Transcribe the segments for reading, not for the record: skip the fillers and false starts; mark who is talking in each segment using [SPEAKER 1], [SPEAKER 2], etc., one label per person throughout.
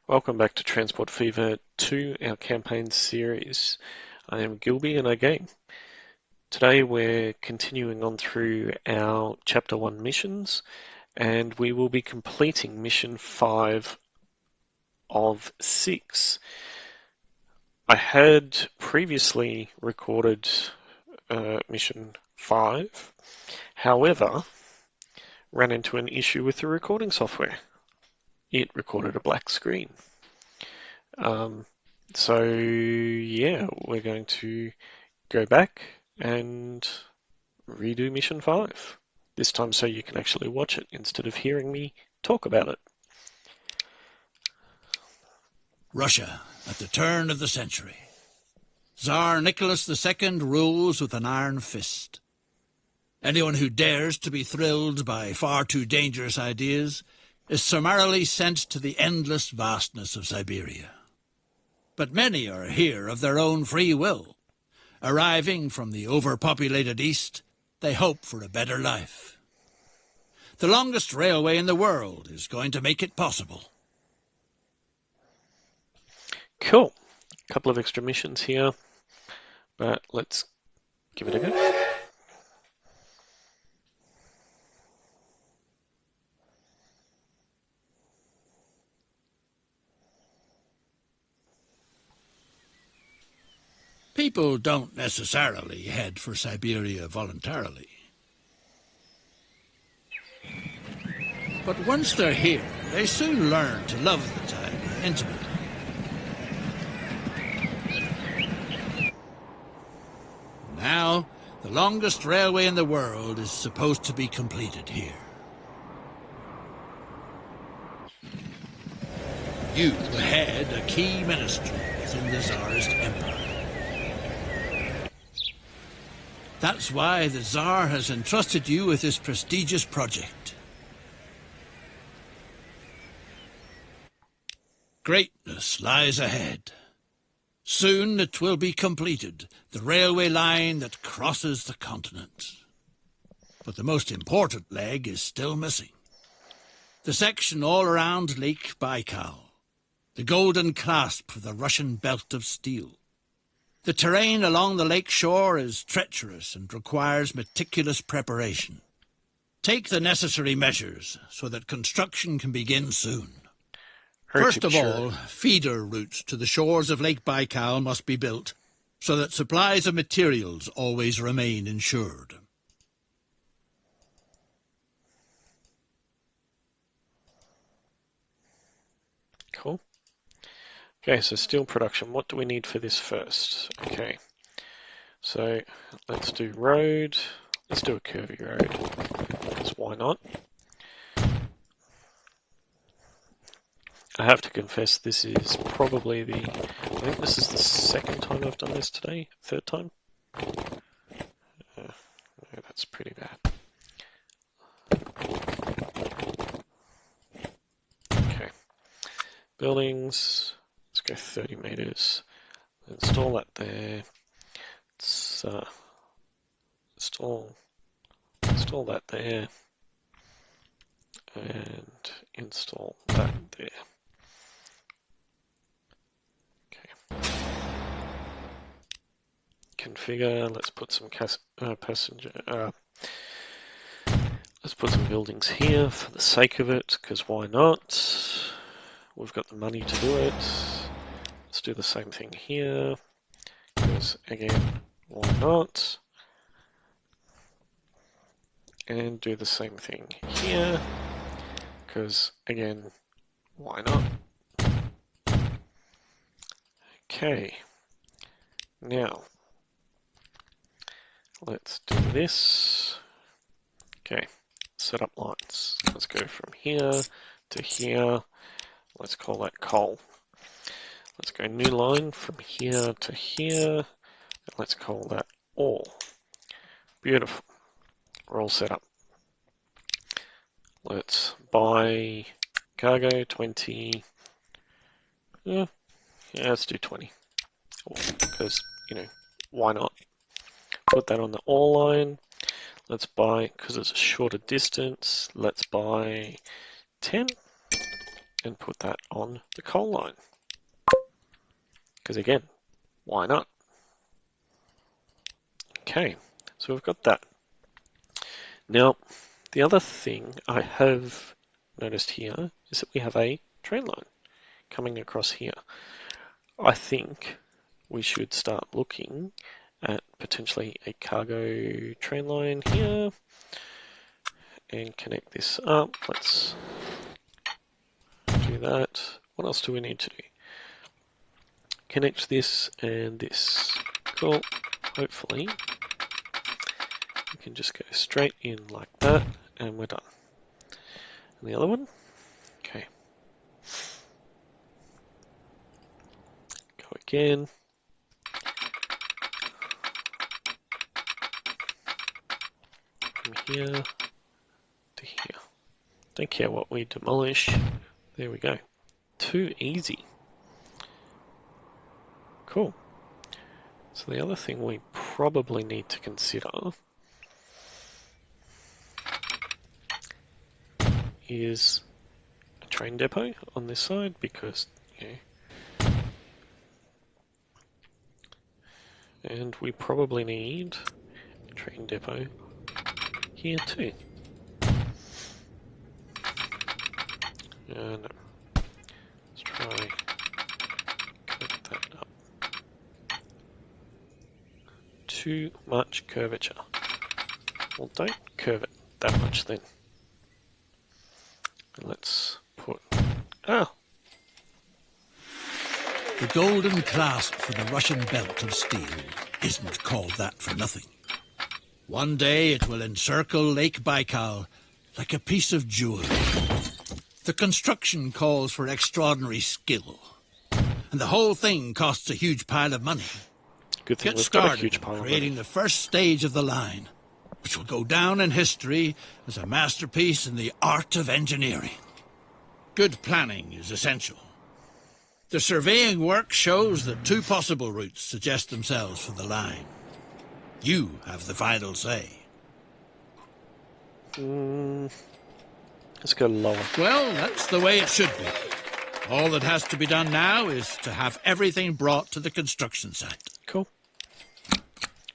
[SPEAKER 1] Welcome back to Transport Fever 2, our campaign series. I am Gilby and again, today we're continuing on through our Chapter 1 missions and we will be completing Mission 5 of 6. I had previously recorded Mission 5, however, ran into an issue with the recording software. It recorded a black screen. So yeah, we're going to go back and redo Mission 5. This time so you can actually watch it instead of hearing me talk about it.
[SPEAKER 2] Russia, at the turn of the century. Tsar Nicholas II rules with an iron fist. Anyone who dares to be thrilled by far too dangerous ideas is summarily sent to the endless vastness of Siberia. But many are here of their own free will. Arriving from the overpopulated East, they hope for a better life. The longest railway in the world is going to make it possible.
[SPEAKER 1] Cool. A couple of extra missions here, but let's give it a go.
[SPEAKER 2] People don't necessarily head for Siberia voluntarily. But once they're here, they soon learn to love the taiga intimately. Now, the longest railway in the world is supposed to be completed here. You head a key ministry within the Tsarist Empire. That's why the Tsar has entrusted you with this prestigious project. Greatness lies ahead. Soon it will be completed, the railway line that crosses the continent. But the most important leg is still missing. The section all around Lake Baikal, the golden clasp of the Russian belt of steel. The terrain along the lake shore is treacherous and requires meticulous preparation. Take the necessary measures so that construction can begin soon. First of all, feeder routes to the shores of Lake Baikal must be built so that supplies of materials always remain insured.
[SPEAKER 1] Cool. Okay, so steel production. What do we need for this first? Okay, so let's do road. Let's do a curvy road, because why not? I have to confess, this is probably I think this is the second time I've done this today. Third time? No, that's pretty bad. Okay. Buildings. Let's go 30 meters. Install that there. Let's install that there. And install that there. Configure, let's put some let's put some buildings here for the sake of it, because why not? We've got the money to do it. Let's do the same thing here, because again, why not? And do the same thing here, because again, why not? Okay, now, let's do this. Okay, set up lines. Let's go from here to here. Let's call that coal. Let's go new line from here to here. And let's call that ore. Beautiful. We're all set up. Let's buy cargo 20. Yeah, let's do 20. Because, why not? Put that on the ore line. Let's buy, because it's a shorter distance, let's buy 10. and put that on the coal line. Because again, why not? Okay, so we've got that. Now, the other thing I have noticed here is that we have a train line coming across here. I think we should start looking at potentially a cargo train line here and connect this up. Let's do that. What else do we need to do? Connect this and this. Cool. Hopefully we can just go straight in like that and we're done. And the other one? Okay. Go again. From here to here. Don't care what we demolish. There we go. Too easy. Cool. So the other thing we probably need to consider is a train depot on this side because, and we probably need a train depot here too. No. Let's try connect that up. Too much curvature. Well, don't curve it that much then. And let's put... Ah!
[SPEAKER 2] The golden clasp for the Russian belt of steel isn't called that for nothing. One day it will encircle Lake Baikal like a piece of jewelry. The construction calls for extraordinary skill, and the whole thing costs a huge pile of money.
[SPEAKER 1] Good thing
[SPEAKER 2] Get
[SPEAKER 1] we've got a
[SPEAKER 2] started
[SPEAKER 1] huge pile of
[SPEAKER 2] creating
[SPEAKER 1] money.
[SPEAKER 2] the first stage of the line, which will go down in history as a masterpiece in the art of engineering. Good planning is essential. The surveying work shows that two possible routes suggest themselves for the line. You have the final say.
[SPEAKER 1] Let's go lower.
[SPEAKER 2] Well, that's the way it should be. All that has to be done now is to have everything brought to the construction site.
[SPEAKER 1] Cool.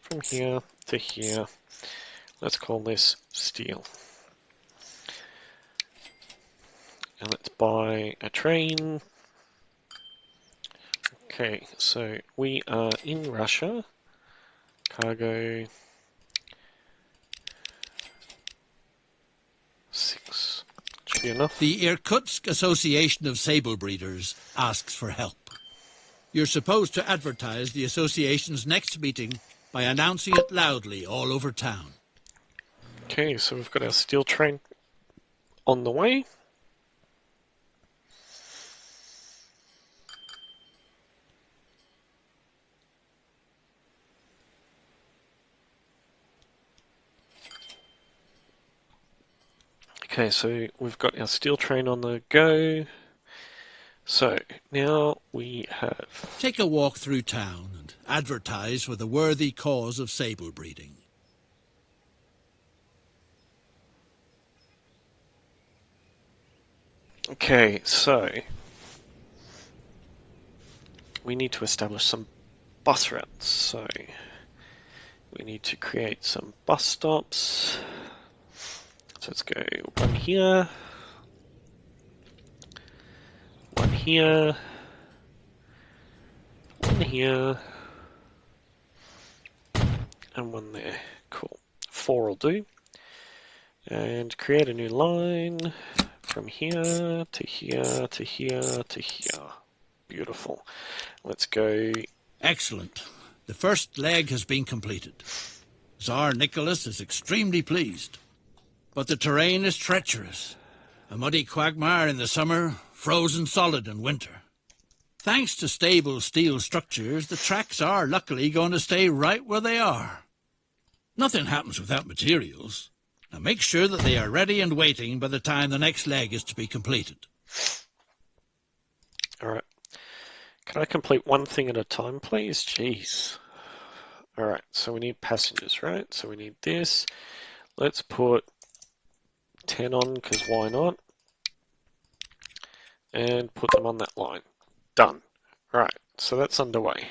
[SPEAKER 1] From here to here. Let's call this steel. And let's buy a train. Okay, so we are in Russia. Cargo 6. Should be enough.
[SPEAKER 2] The Irkutsk Association of Sable Breeders asks for help. You're supposed to advertise the association's next meeting by announcing it loudly all over town.
[SPEAKER 1] Okay, so we've got our steel train on the way. Okay, so we've got our steel train on the go. So now we have...
[SPEAKER 2] Take a walk through town and advertise for the worthy cause of sable breeding.
[SPEAKER 1] Okay, so we need to establish some bus routes. So we need to create some bus stops. So let's go one here, one here, one here, and one there. Cool. 4 will do. And create a new line from here to here to here to here. Beautiful. Let's go.
[SPEAKER 2] Excellent. The first leg has been completed. Tsar Nicholas is extremely pleased. But the terrain is treacherous. A muddy quagmire in the summer, frozen solid in winter. Thanks to stable steel structures, the tracks are luckily going to stay right where they are. Nothing happens without materials. Now make sure that they are ready and waiting by the time the next leg is to be completed.
[SPEAKER 1] All right. Can I complete one thing at a time, please? Jeez. All right, so we need passengers, right? So we need this. Let's put 10 on, because why not? and put them on that line. Done. Right, so that's underway.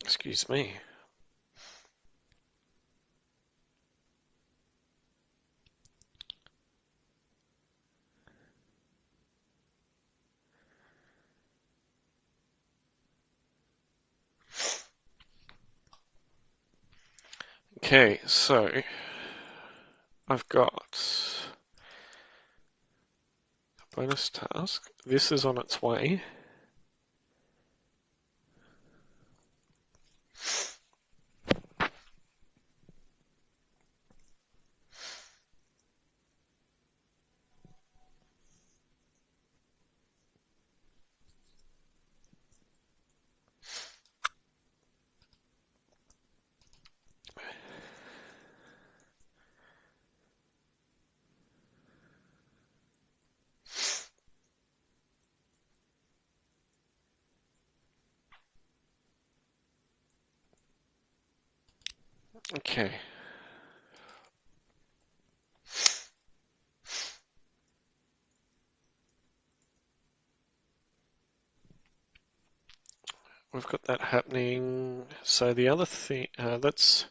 [SPEAKER 1] Excuse me. Okay, so I've got a bonus task. This is on its way. Okay. We've got that happening. So the other thing, that's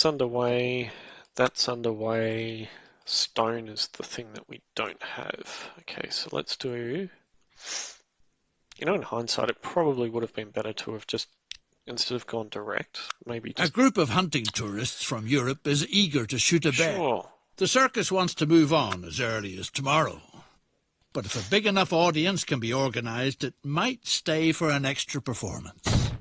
[SPEAKER 1] underway. That's underway. Stone is the thing that we don't have. Okay, so let's do. You know, in hindsight, it probably would have been better to have just, instead of gone direct, maybe
[SPEAKER 2] A
[SPEAKER 1] just.
[SPEAKER 2] group of hunting tourists from Europe is eager to shoot a bear.
[SPEAKER 1] Sure.
[SPEAKER 2] The circus wants to move on as early as tomorrow. But if a big enough audience can be organised, it might stay for an extra performance.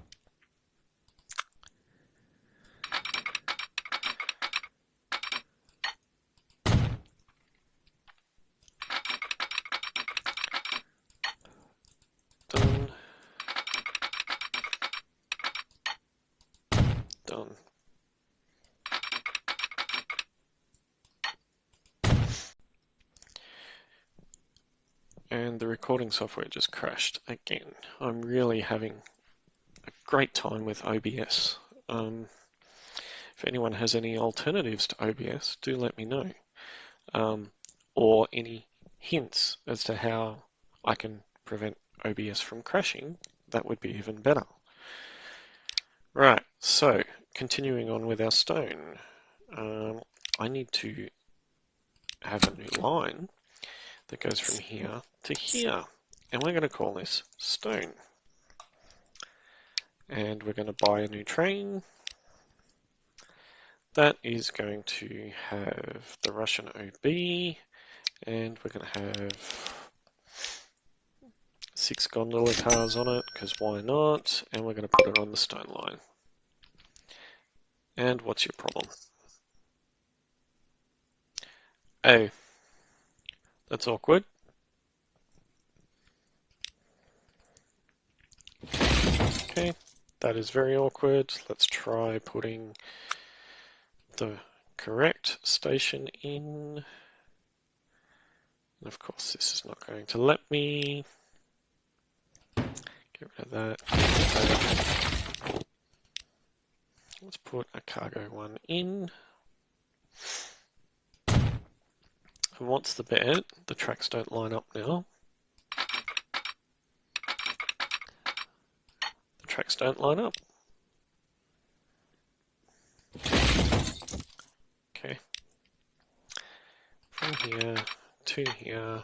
[SPEAKER 1] Done. Done. And the recording software just crashed again. I'm really having a great time with OBS. If anyone has any alternatives to OBS, do let me know. Or any hints as to how I can prevent OBS from crashing, that would be even better. Right, so continuing on with our stone, I need to have a new line that goes from here to here, and we're going to call this stone. And we're going to buy a new train. That is going to have the Russian OB, and we're going to have 6 gondola cars on it, because why not? And we're going to put it on the stone line. And what's your problem? Oh, that's awkward. Okay, that is very awkward. Let's try putting the correct station in. And of course, this is not going to let me. Get rid of that. Let's put a cargo one in. And what's the bet? The tracks don't line up now. The tracks don't line up. Okay. From here to here.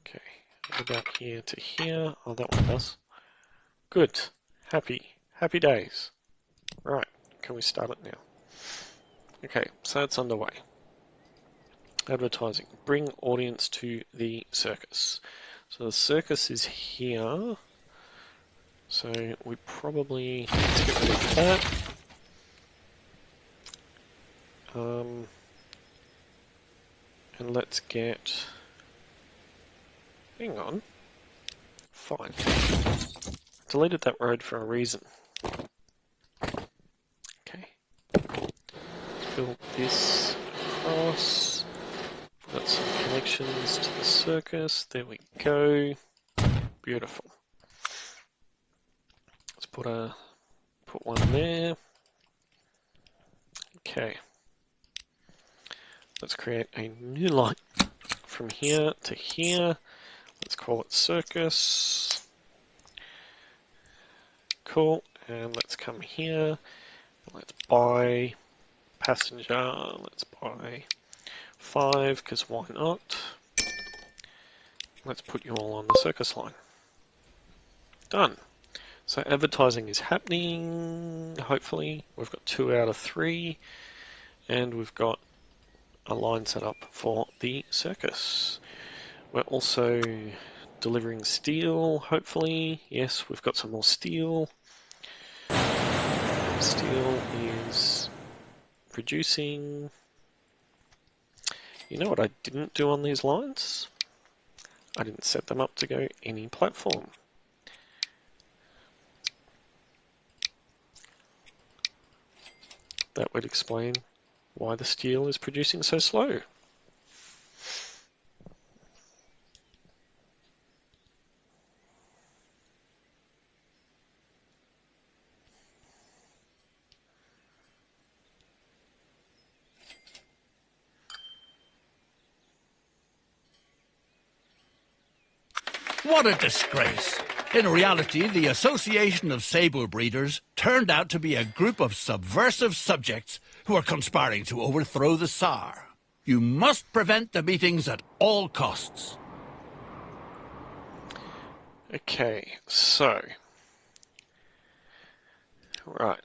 [SPEAKER 1] Okay. What about here to here? Oh, that one does. Good. Happy days. Right. Can we start it now? Okay, so it's underway. Advertising. Bring audience to the circus. So the circus is here. So we probably, let's get rid of that. And let's get, hang on, fine. Deleted that road for a reason. Okay. Build this across. Got some connections to the circus. There we go. Beautiful. Let's put one there. Okay. Let's create a new line from here to here. Let's call it circus. Cool. And let's come here. Let's buy passenger. Let's buy 5, because why not? Let's put you all on the circus line. Done. So advertising is happening, hopefully. We've got 2 out of 3, and we've got a line set up for the circus. We're also delivering steel, hopefully. Yes, we've got some more steel. Steel is producing. You know what I didn't do on these lines? I didn't set them up to go any platform. That would explain why the steel is producing so slow.
[SPEAKER 2] What a disgrace! In reality, the Association of Sable Breeders turned out to be a group of subversive subjects who are conspiring to overthrow the Tsar. You must prevent the meetings at all costs.
[SPEAKER 1] Okay, so... Right.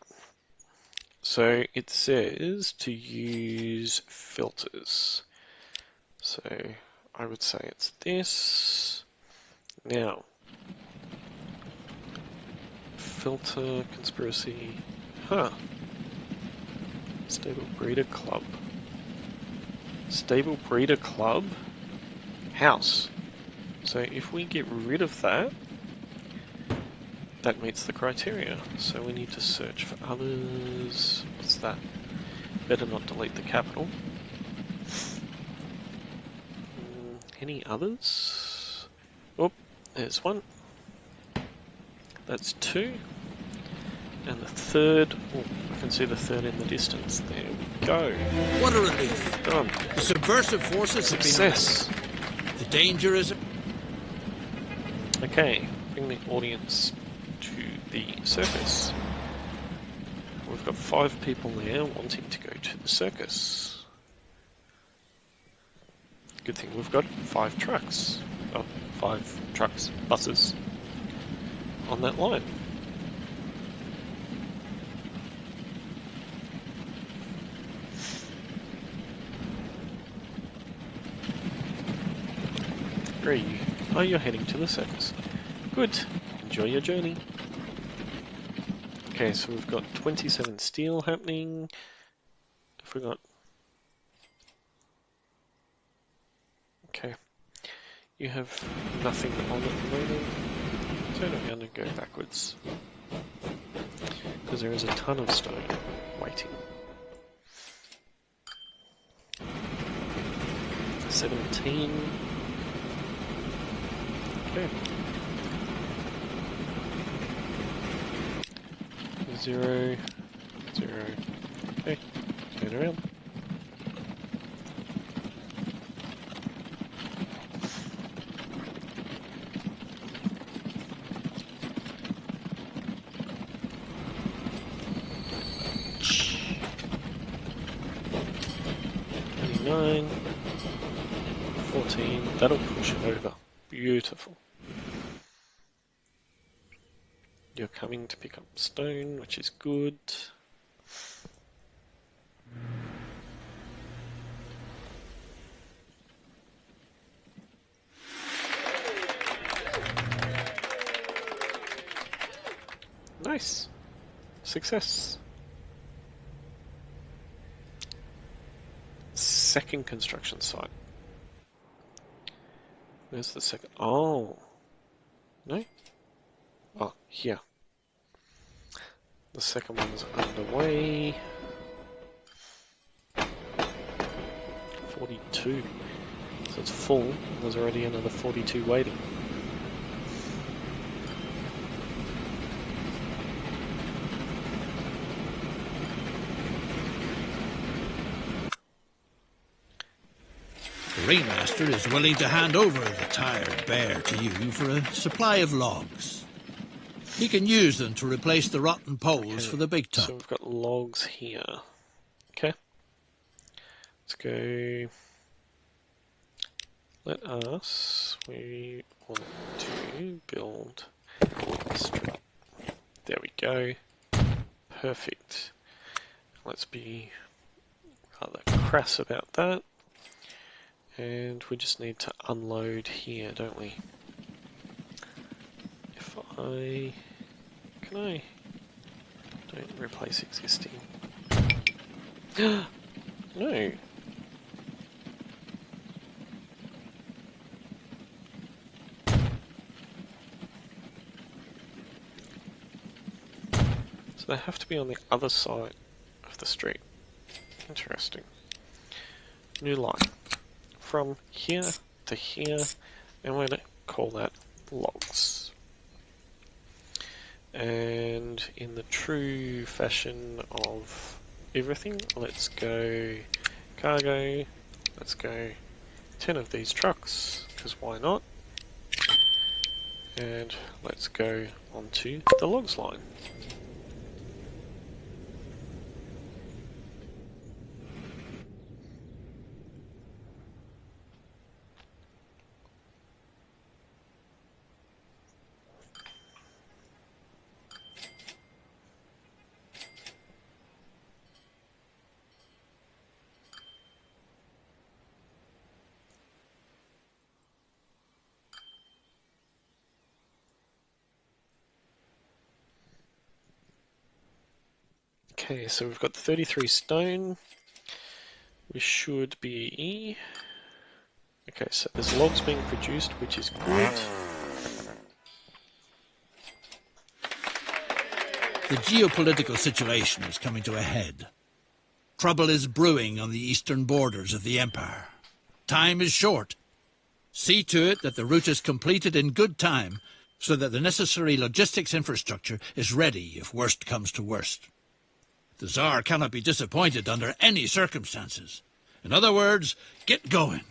[SPEAKER 1] So it says to use filters. So I would say it's this. Now, filter, conspiracy, Stable Breeder Club. Stable Breeder Club, house. So if we get rid of that, that meets the criteria. So we need to search for others. What's that? Better not delete the capital. Any others? Oh, there's one. That's 2. And the third, oh, I can see the third in the distance. There we go.
[SPEAKER 2] What a relief.
[SPEAKER 1] Done.
[SPEAKER 2] The subversive forces
[SPEAKER 1] Success.
[SPEAKER 2] have been arrested. The danger is...
[SPEAKER 1] Okay, bring the audience to the circus. We've got 5 people there wanting to go to the circus. Good thing we've got 5 trucks. Oh, 5 trucks, buses on that line. Where are you? Oh, you're heading to the circus. Good. Enjoy your journey. Okay, so we've got 27 steel happening. Have we got... Okay. You have nothing on at the moment. So I'm going to go backwards. Because there is a ton of stone waiting. 17. Okay. 0, 0. Okay, turn around. Nine, 14. That'll push it over. Beautiful. You're coming to pick up stone, which is good. Nice. Success. Second construction site. Where's the second? Oh. No? Oh, here. The second one's underway. 42. So it's full. There's already another 42 waiting.
[SPEAKER 2] ringmaster is willing to hand over the tired bear to you for a supply of logs. He can use them to replace the rotten poles for the big tub.
[SPEAKER 1] So we've got logs here. Okay. Let's go. We want to build a street. There we go. Perfect. Let's be rather crass about that. And we just need to unload here, don't we? Can I? Don't replace existing. No. So they have to be on the other side of the street. Interesting. New line. From here to here, and we're going to call that logs. And in the true fashion of everything, let's go cargo, let's go 10 of these trucks, because why not? And let's go onto the logs line. Okay, so we've got 33 stone. We should be... Okay, so there's logs being produced, which is good.
[SPEAKER 2] The geopolitical situation is coming to a head. Trouble is brewing on the eastern borders of the empire. Time is short. See to it that the route is completed in good time, so that the necessary logistics infrastructure is ready if worst comes to worst. The Tsar cannot be disappointed under any circumstances. In other words, get going.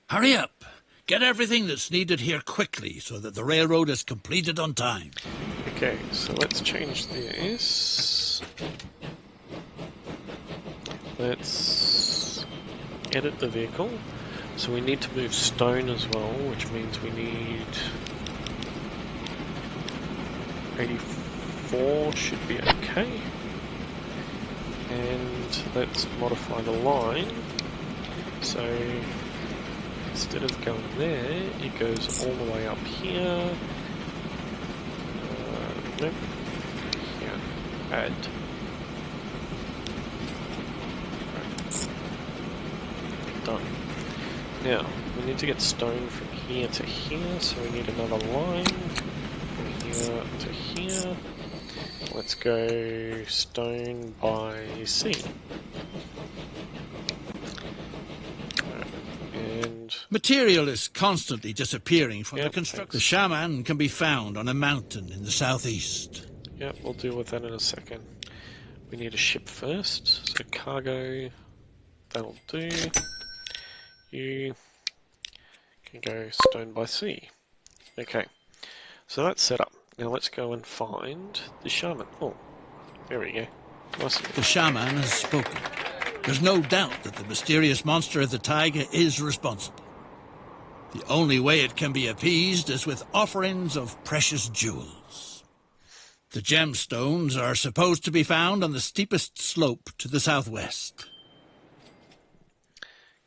[SPEAKER 2] Hurry up. Get everything that's needed here quickly so that the railroad is completed on time.
[SPEAKER 1] Okay, so let's change this. Let's edit the vehicle. So we need to move stone as well, which means we need 84 should be okay. And let's modify the line. So instead of going there, it goes all the way up here. Nope. Here. Add. Right. Done. Now, we need to get stone from here to here, so we need another line from here to here. Let's go stone by sea. And
[SPEAKER 2] material is constantly disappearing from the construction. The shaman can be found on a mountain in the southeast.
[SPEAKER 1] Yep, we'll deal with that in a second. We need a ship first, so cargo, that'll do. You can go stone by sea. Okay, so that's set up. Now let's go and find the shaman. Oh, there we go. Nice.
[SPEAKER 2] The shaman has spoken. There's no doubt that the mysterious monster of the taiga is responsible. The only way it can be appeased is with offerings of precious jewels. The gemstones are supposed to be found on the steepest slope to the southwest.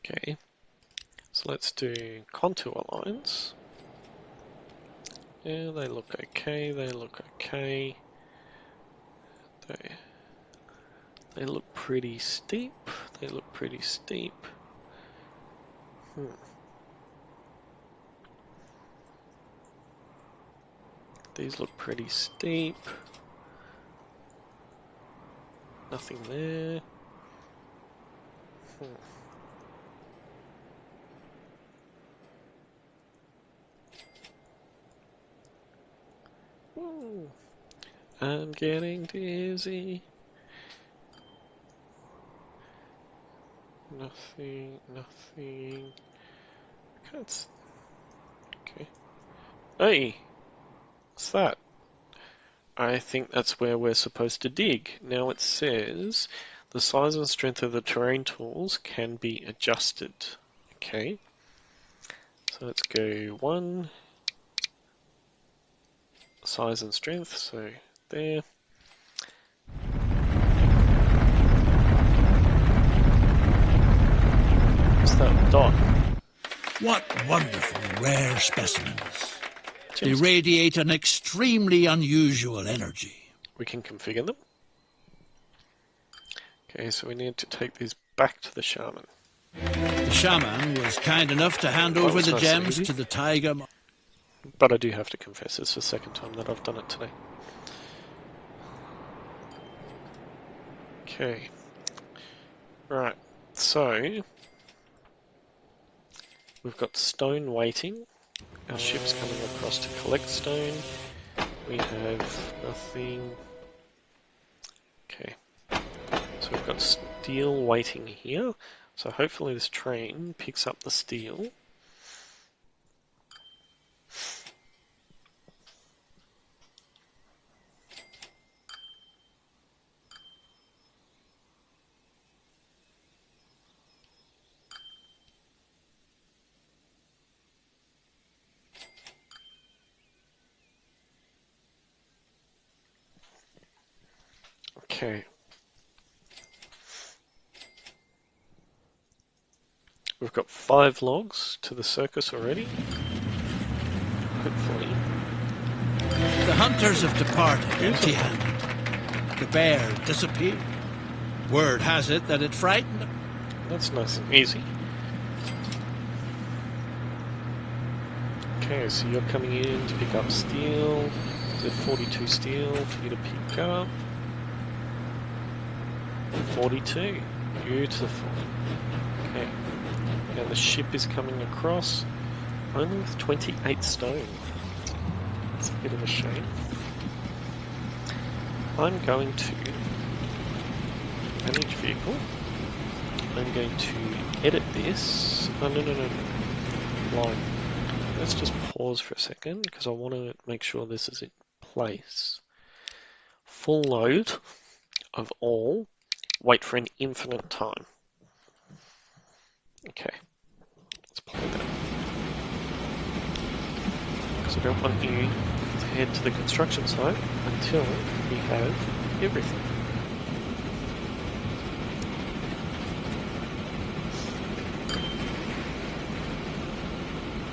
[SPEAKER 1] Okay, so let's do contour lines. Yeah, they look okay, they look okay. They look pretty steep, they look pretty steep. These look pretty steep. Nothing there. Ooh, I'm getting dizzy. Nothing, nothing. That's okay. Hey, what's that? I think that's where we're supposed to dig. Now it says the size and strength of the terrain tools can be adjusted. Okay. So let's go 1, size and strength, so there. What's that dot?
[SPEAKER 2] What wonderful rare specimens. They
[SPEAKER 1] Gems.
[SPEAKER 2] radiate an extremely unusual energy.
[SPEAKER 1] We can configure them. Okay, so we need to take these back to the shaman.
[SPEAKER 2] The shaman was kind enough to hand
[SPEAKER 1] That
[SPEAKER 2] over
[SPEAKER 1] was
[SPEAKER 2] the
[SPEAKER 1] nice and
[SPEAKER 2] gems
[SPEAKER 1] easy.
[SPEAKER 2] to the tiger.
[SPEAKER 1] But I do have to confess, it's the second time that I've done it today. Okay. Right, so we've got stone waiting. Our ship's coming across to collect stone. We have nothing. Okay. So we've got steel waiting here. So hopefully this train picks up the steel. Okay. We've got 5 logs to the circus already. Hopefully.
[SPEAKER 2] The hunters have departed empty-handed. The bear disappeared. Word has it that it frightened them.
[SPEAKER 1] That's nice and easy. Okay, so you're coming in to pick up steel. There's 42 steel for you to pick up. 42. Beautiful. Okay. Now the ship is coming across only with 28 stone. It's a bit of a shame. I'm going to manage vehicle. I'm going to edit this. Oh, no. Line. Let's just pause for a second because I want to make sure this is in place. Full load of all. Wait for an infinite time. Okay. Let's play that. Because I don't want you to head to the construction site until we have everything.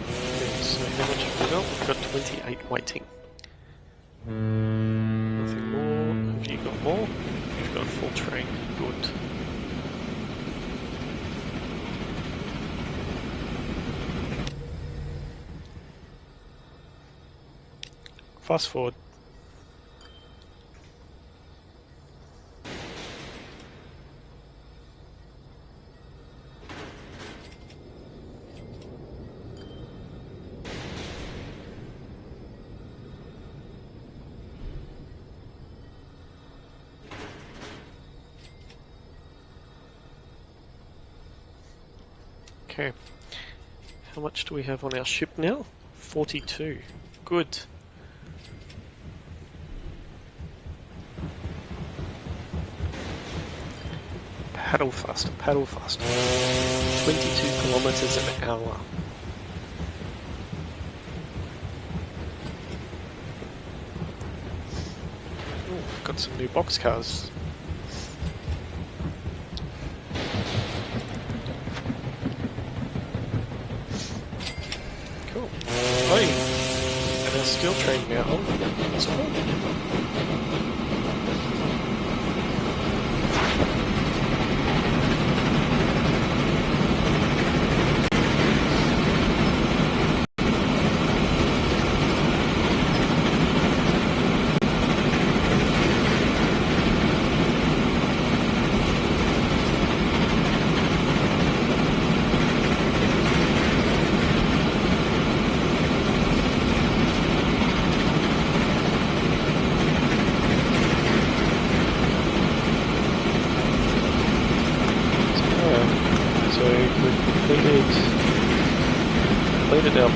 [SPEAKER 1] Okay, so how much have we got? We've got 28 waiting. Nothing more. Have you got more? You've got a full train. Good. Fast forward. Okay. How much do we have on our ship now? 42. Good. Paddle faster, paddle faster. 22 kilometers an hour. Ooh, got some new boxcars. Cool. Oh, and our steel train now. That's cool.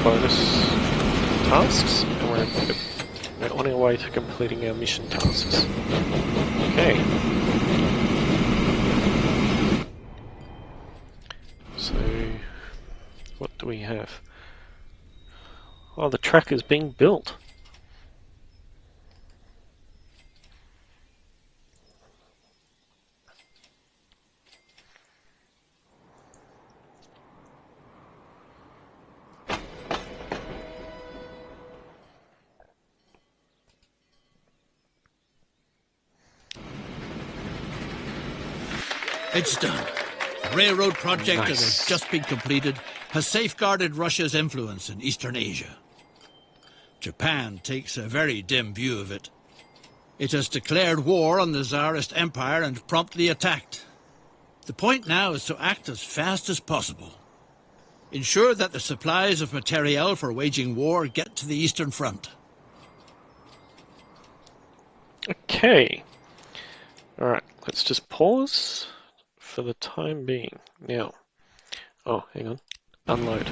[SPEAKER 1] bonus tasks, and we're on our way to completing our mission tasks. Okay. So, what do we have? Oh, the track is being built.
[SPEAKER 2] It's done. The railroad project that has
[SPEAKER 1] Nice.
[SPEAKER 2] just been completed has safeguarded Russia's influence in Eastern Asia. Japan takes a very dim view of it. It has declared war on the Tsarist Empire and promptly attacked. The point now is to act as fast as possible. Ensure that the supplies of materiel for waging war get to the Eastern Front.
[SPEAKER 1] Okay. Alright, let's just pause for the time being. Now, oh, hang on. Unload.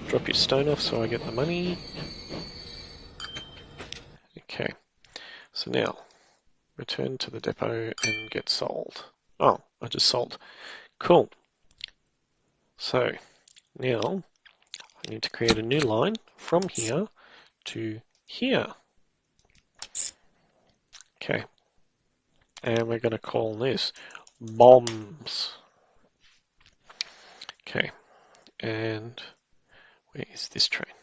[SPEAKER 1] Drop your stone off so I get the money. Okay. So now, return to the depot and get sold. Oh, I just sold. Cool. So, now, I need to create a new line from here to here. Okay. And we're going to call this bombs. Okay. And where is this train?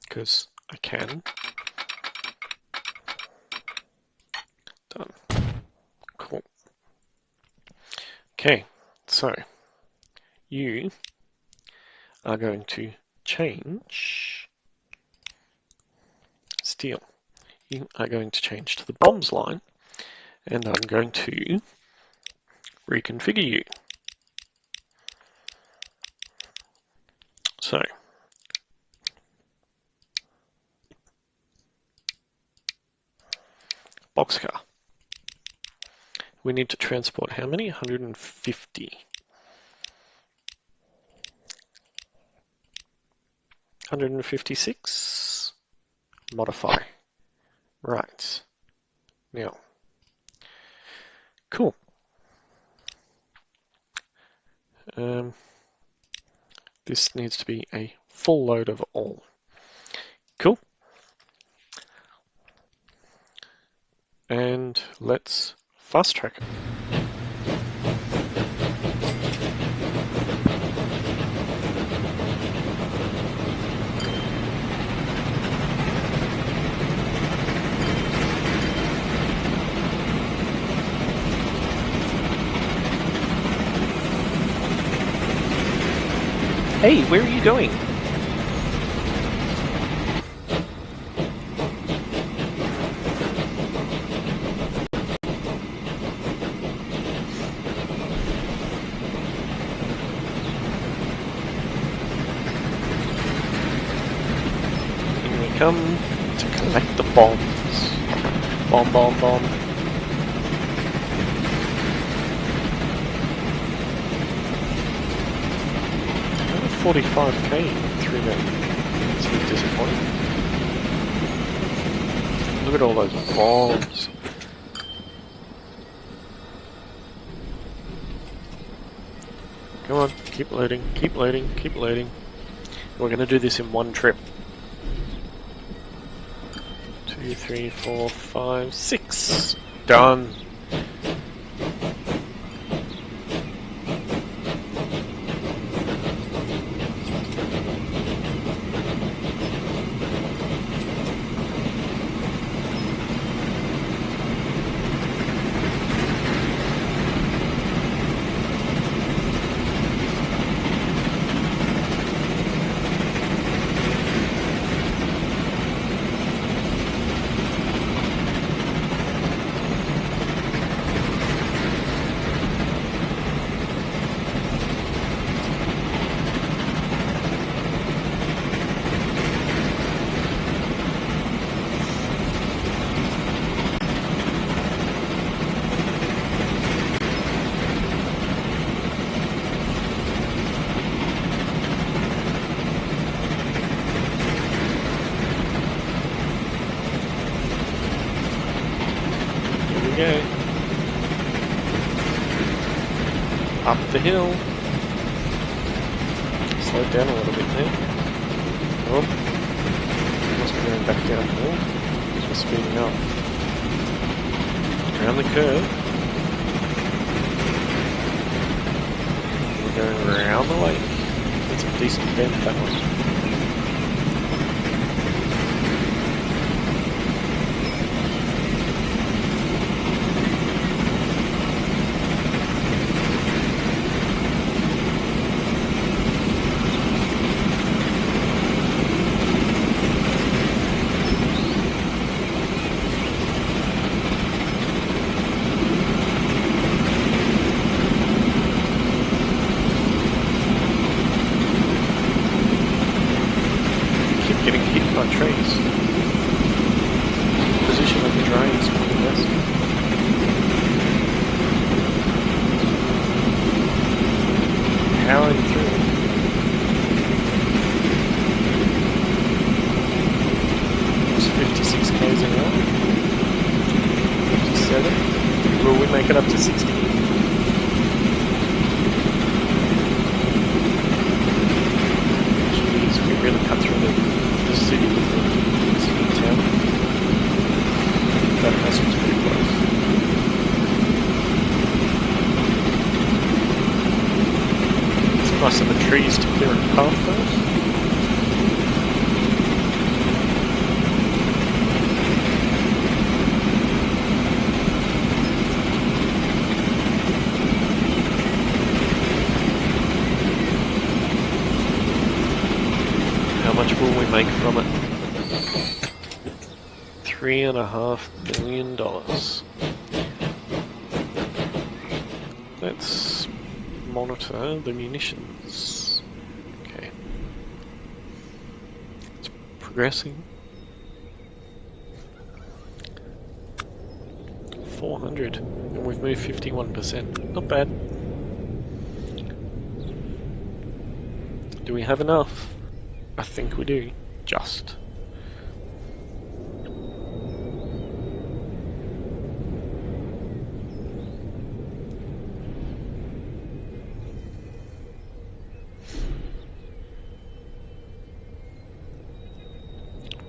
[SPEAKER 1] Because I can. Done. Cool. Okay, so you are going to change steel. You are going to change to the bombs line, and I'm going to reconfigure you. So, boxcar. We need to transport how many? 150. 156. Modify. Right. Now. Cool. This needs to be a full load of all. Cool. And let's fast track it. Hey, where are you going? Here we come to collect the bombs. Bomb, bomb, bomb. 45k through that. It's a bit disappointing. Look at all those bombs. Come on, keep loading, keep loading, keep loading. We're going to do this in one trip. 2, 3, 4, 5, 6. Done. go. Up the hill. Slow down a little bit there. Oh, must be going back downhill. So we're speeding up. Around the curve. We're going around the lake. That's a decent bend, that one. Getting hit by trees. Position of the drone is not the best. Powering through. It's 56 k's an hour. 57. Will we make it up to 60? Jeez, we really cut through the city with the city town. That house was pretty close. It's nice of the trees to clear a path first. How much will we make from it? $3.5 million. Let's monitor the munitions. Okay. It's progressing. 400, and we've moved 51%. Not bad. Do we have enough? I think we do. Just.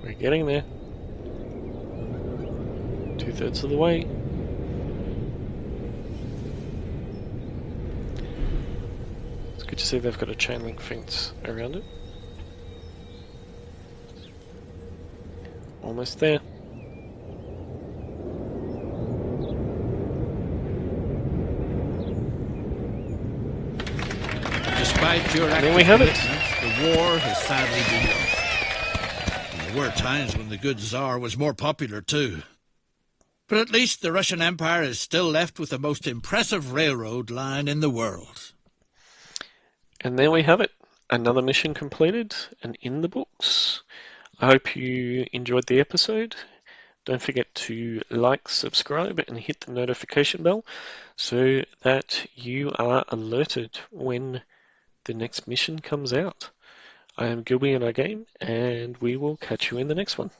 [SPEAKER 1] We're getting there. 2/3 of the way. It's good to see they've got a chain link fence around it. Almost there.
[SPEAKER 2] Despite your
[SPEAKER 1] there we have it.
[SPEAKER 2] The war has sadly been lost. And there were times when the good Tsar was more popular too. But at least the Russian Empire is still left with the most impressive railroad line in the world.
[SPEAKER 1] And there we have it. Another mission completed and in the books. I hope you enjoyed the episode. Don't forget to like, subscribe, and hit the notification bell so that you are alerted when the next mission comes out. I am Gilby and I Game, and we will catch you in the next one.